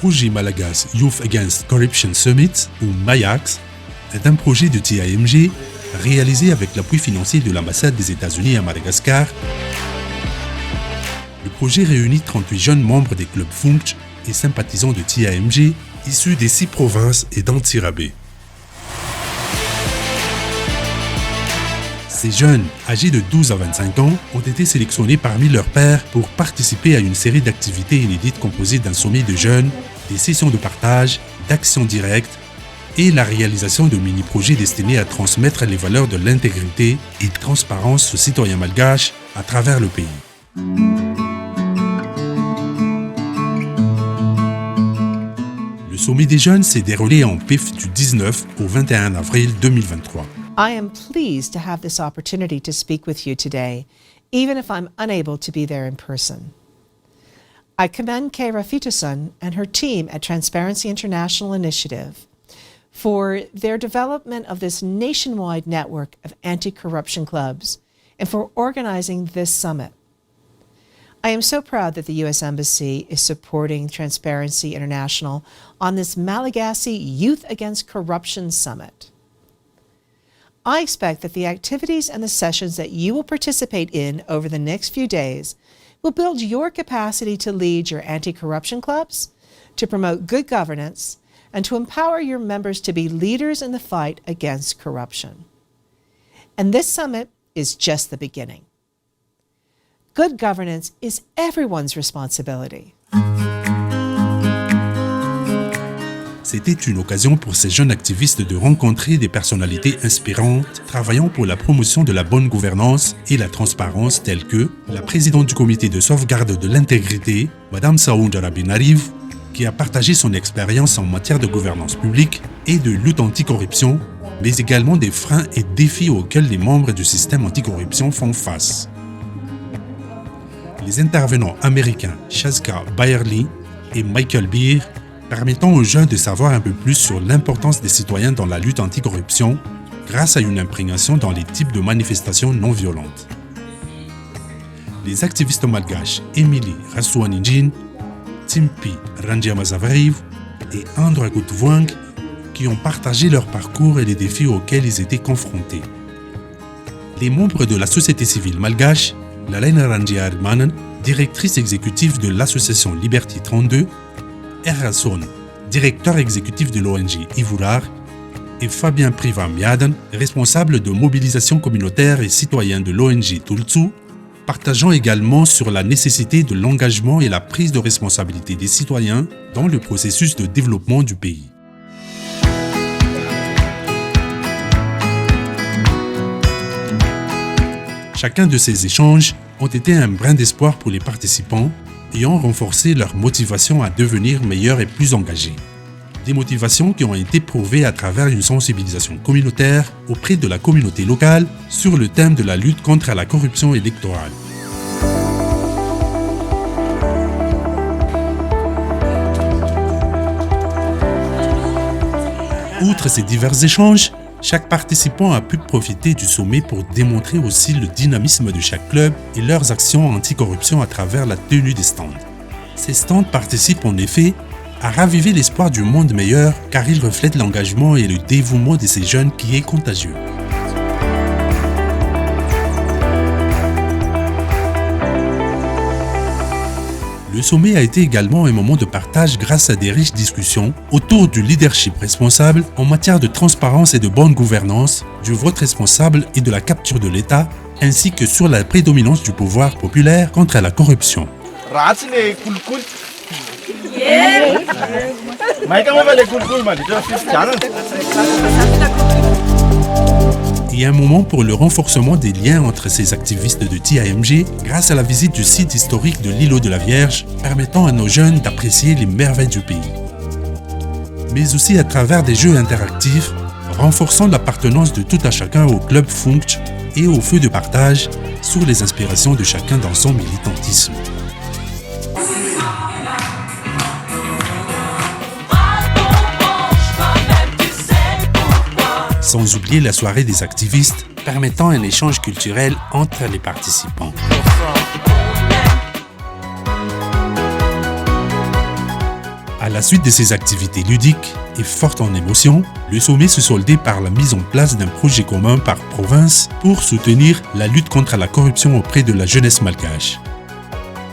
projet Malagasy Youth Against Corruption Summit, ou MAYACS, est un projet de TIMG réalisé avec l'appui financier de l'ambassade des États-Unis à Madagascar. Le projet réunit 38 jeunes membres des clubs FUNCTCH et sympathisants de TIMG issus des 6 provinces et d'Antsirabe. Ces jeunes, âgés de 12 à 25 ans, ont été sélectionnés parmi leurs pairs pour participer à une série d'activités inédites composées d'un sommet de jeunes, des sessions de partage, d'actions directes et la réalisation de mini-projets destinés à transmettre les valeurs de l'intégrité et de transparence aux citoyens malgaches à travers le pays. Le sommet des jeunes s'est déroulé en PIF du 19 au 21 avril 2023. I am pleased to have this opportunity to speak with you today, even if I'm unable to be there in person. I commend Keira Fitosun and her team at Transparency International Initiative for their development of this nationwide network of anti-corruption clubs and for organizing this summit. I am so proud that the U.S. Embassy is supporting Transparency International on this Malagasy Youth Against Corruption Summit. I expect that the activities and the sessions that you will participate in over the next few days will build your capacity to lead your anti-corruption clubs, to promote good governance, and to empower your members to be leaders in the fight against corruption. And this summit is just the beginning. Good governance is everyone's responsibility. C'était une occasion pour ces jeunes activistes de rencontrer des personnalités inspirantes travaillant pour la promotion de la bonne gouvernance et la transparence telles que la présidente du comité de sauvegarde de l'intégrité, Madame Saounda Rabinariv, qui a partagé son expérience en matière de gouvernance publique et de lutte anticorruption, mais également des freins et défis auxquels les membres du système anticorruption font face. Les intervenants américains Shazka Bayerly et Michael Beer permettant aux jeunes de savoir un peu plus sur l'importance des citoyens dans la lutte anticorruption grâce à une imprégnation dans les types de manifestations non violentes. Les activistes malgaches Emily Rasuanijin, Timpi Randiamazavariv et Andra Gutwang qui ont partagé leur parcours et les défis auxquels ils étaient confrontés. Les membres de la société civile malgache, Lalaina Randiarmanen, directrice exécutive de l'association Liberty 32, Errason, directeur exécutif de l'ONG Ivurar, et Fabien Priva-Miaden, responsable de mobilisation communautaire et citoyen de l'ONG Tultsu, partageant également sur la nécessité de l'engagement et la prise de responsabilité des citoyens dans le processus de développement du pays. Chacun de ces échanges ont été un brin d'espoir pour les participants et ont renforcé leur motivation à devenir meilleurs et plus engagés. Des motivations qui ont été prouvées à travers une sensibilisation communautaire auprès de la communauté locale sur le thème de la lutte contre la corruption électorale. Outre ces divers échanges, chaque participant a pu profiter du sommet pour démontrer aussi le dynamisme de chaque club et leurs actions anticorruption à travers la tenue des stands. Ces stands participent en effet à raviver l'espoir du monde meilleur car ils reflètent l'engagement et le dévouement de ces jeunes qui est contagieux. Le sommet a été également un moment de partage grâce à des riches discussions autour du leadership responsable en matière de transparence et de bonne gouvernance, du vote responsable et de la capture de l'État, ainsi que sur la prédominance du pouvoir populaire contre la corruption. Et un moment pour le renforcement des liens entre ces activistes de TIMG grâce à la visite du site historique de l'îlot de la Vierge, permettant à nos jeunes d'apprécier les merveilles du pays. Mais aussi à travers des jeux interactifs, renforçant l'appartenance de tout à chacun au club FUNCTCH et au feu de partage sur les inspirations de chacun dans son militantisme. Sans oublier la soirée des activistes, permettant un échange culturel entre les participants. À la suite de ces activités ludiques et fortes en émotion, le sommet se soldait par la mise en place d'un projet commun par province pour soutenir la lutte contre la corruption auprès de la jeunesse malgache.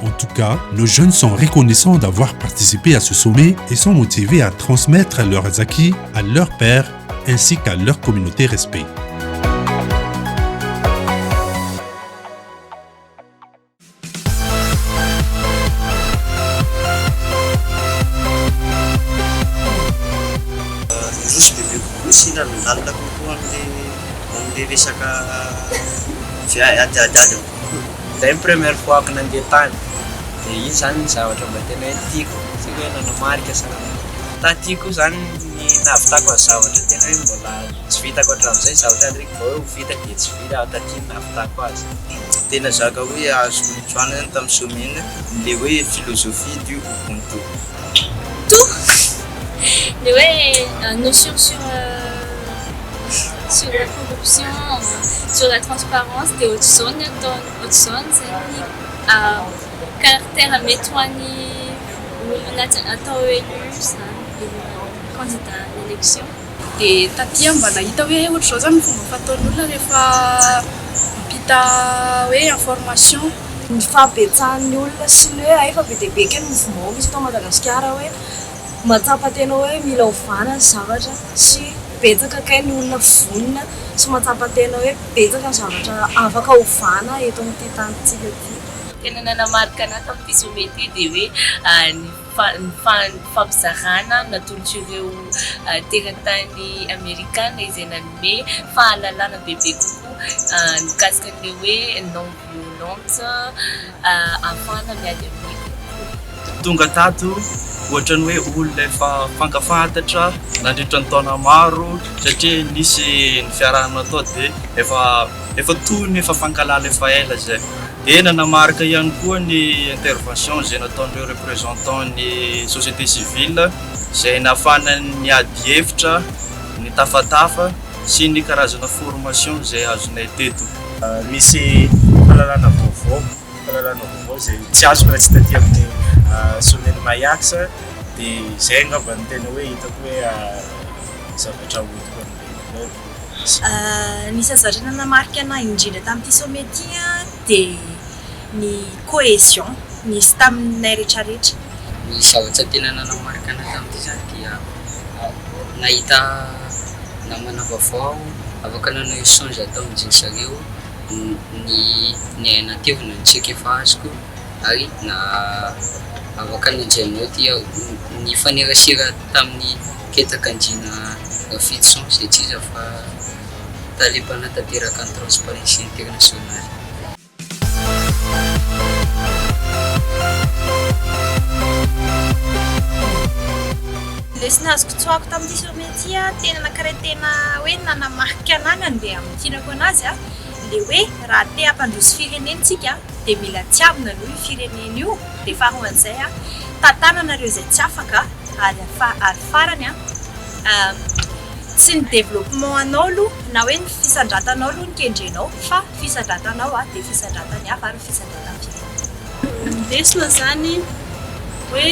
En tout cas, nos jeunes sont reconnaissants d'avoir participé à ce sommet et sont motivés à transmettre leurs acquis à leurs pairs ainsi qu'à leur communauté respect. Sina nalala kokoa amin'ny resaka adiady zay première fois ko nandeha tany dia iny zany zavatra mba tena hoe tiako sika hoe nanamarika sa tatyako zany ny nahavitako azy zavatra tena hoe mbola tsy vitako hatramin'izay zavatra ndraiky vao hoe ho vita dia tsy vita ao taty nahavitako azy tena zaka hoe azoko nitsoana zany tamin'ny sommet le hoe philosophie du Ubuntu. Les notions sur la corruption, sur la transparence des hautes zones, caractère métoani atao élu candidat à l'élection. Dia taty mba nahita hoe ohatra zao zany fomba fataon'olona rehefa mampita hoe information ny fahabetsahan'ny olona sy ny hoe efa be dia be kely mouvement misy atao Madagasikara hoe matsapa tena hoe mila ovana ny zavatra sy betsaka kay ny olona vonina sy matsapa tena hoe betsaka ny zavatra afaka ovana eto amin'ity tanitsika ity. Tena nanamarika anahy tamin'ity sommet ity dia hoe ny fampizarana natolotra ireo teratany amerikana izay nanome fahalalana bebe kokoa mikasika an'ilay hoe non violente ahafahana miady amin'ny tonga tato ohatra ny hoe olona efa fankafantatra nandritra ny taona maro satria nisy ny fiarahana atao dia efa tony efa fankalala efa ela zay dia nanamarika ihany koa ny intervention zay nataon'ireo représentant ny société civile zay nahafana ny ady hevitra ny tafatafa sy ny karazana formation zay azonay teto. Misy fahalalana vaovao zay tsy azoko raha tsy taty amin'ny sommet Mayax dia zay angamba ny tena hoe hitako hoe zavatra hoentiko amin'ilay. Nisy zavatra nanamarika anahy indrindra tamin'ity sommet ity dia ny cohésion nisy taminay rehetrarehetra. Ny zavatra tena nanamarika anahy tamin'ity zany dia nahita namana vaovao afaka nanao échange atao amin'izay zareo ny ainatevina ny tsika efa azoko ary na afaka nanjainao dia ny fanerasera tamin'ny ketakandrina Rafidson zay tsy iza fa talepanatanteraka ny transparency internationale. Lesson azoko tsoako tamin'ity sommet ity tena nankaray tena hoe nanamarika anahy nandeha amin'tinako anazy le hoe raha te hampandroso firenentsika dia mila tiavina aloha io firenena io dia faharoa an'izay tantananareo izay tsy afaka ary farany tsy ny développement anao aloha na hoe ny fisandratanao aloha ny kendrenao fa fisandratanao dia fisandratany hafa ary fisandratan'ny firenena. Lesona zany hoe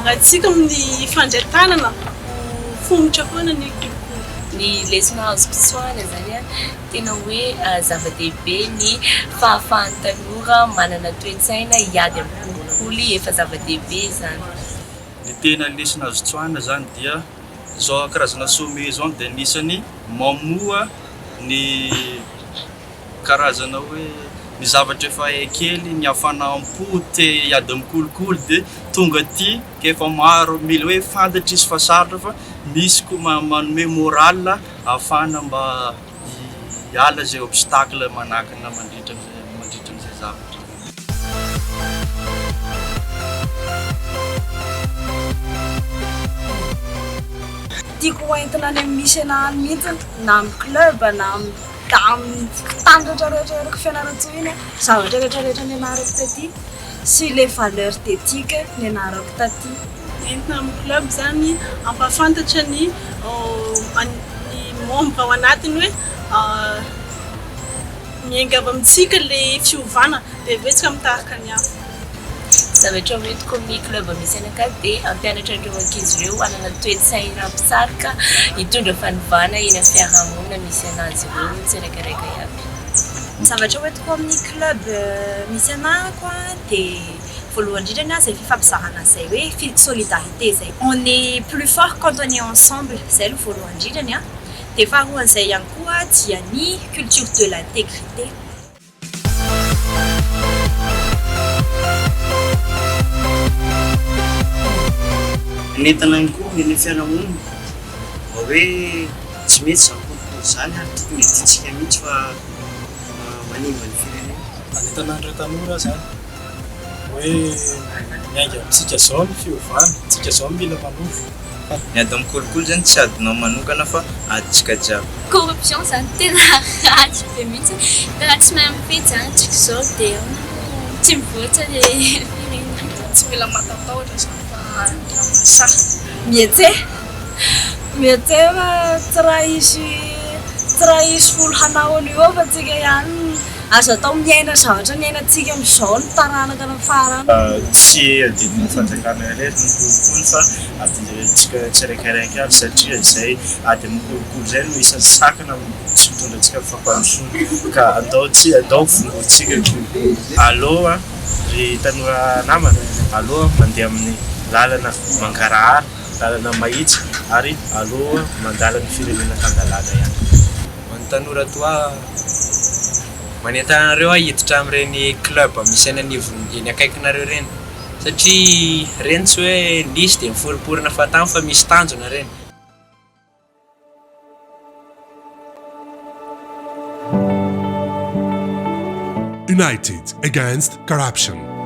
rahatsika amin'ny fandretanana fomotra foana ny lesona azoko tsoana zany tena hoe zava-dehibe ny fahafahan'ny tanora manana toe-tsaina hiady amin'ny kolikoly efa zava-dehibe zany. Ny tena lesona azo tsoana zany dia zao karazana sommet zao dia anisany mamoa ny karazana hoe ny zavatra efa kely ny hafanampo te hiady amin'ny kolikoly dia tonga ty ka efa maro mila hoe fantatra izy fa sarotra fa misy koa manome moral ahafahana mba hiala zay obstacle manakana mandritra an'izay zavatra. Tiako hoentina any amin'ny misy anahy mihitsy na amin'ny club na amin'ny tany rehetrarehetra fianaratsoa iny zavatra rehetrarehetra nianarako taty sy les valeurs d'éthique nianarako taty. Entina amin'ny club zany ampafantatra ny membre ao anatiny hoe miainga avy amintsika le fiovana dia vetsika mitarika ny hafa. zavatra hoentiko amin'ny club misy anaka dia ampianatra an'ireo ankizy ireo hanana toe-tsaina mpisarika hitondra fanovana eny amin'ny fiarahamonina misy anazy ireo tsiraikaraiky iaby. Zavatra hoentiko amin'ny club misy anako dia voalohany indrindra zay fifampizarana zay hoe solidarité zay. On est plus fort quand on est ensemble, zay aloha voalohany indrindrany dia faharoan'izay ihany koa dia ny culture de l'intégrité. Nentina ihany koa ny fiarahamonina mba hoe tsy mety zany kolokolo zany ary tokony heditsika mihitsy fa manimba ny firenena. Anentana andreo tanora zany hoe miainga amintsika zao ny fiovana, tsika zao mila manovo. Ny ady amin'ny kolokolo zany tsy adinao manokana fa aditsika jiaby. Corruption zany tena ratsy be mihitsy raha tsy mahay mifidy zany tsika zao dia tsy mivoatra le firenena. Tsy mila matatahotra zany fa ramasah mietse fa tsy raha isy folo hanao an'io fa tsika ihany azo atao miaina zavatra niainantsika amin'izao ny taranaka ny farany. Tsy adidina fanjakana irery ny kolokolo fa adintsika tsiraikaraiky avy satria izay ady amin'ny kolokolo izay no isan'ny sakana tsy mitondra antsika fampandrosoana ka andao vongotsika kolokolo. Aloha ry tanora namana, aloha mandeha amin'ny lalana mankarahara, lalana mahitsy ary aloha mandala ny firenena handalana ihany. Ny tanora toa manentana anareo hiditra amin'ireny club misy any anivony eny akaikinareo reny satria reny tsy hoe nisy dia miforiporina fatany fa misy tanjona reny. United against corruption.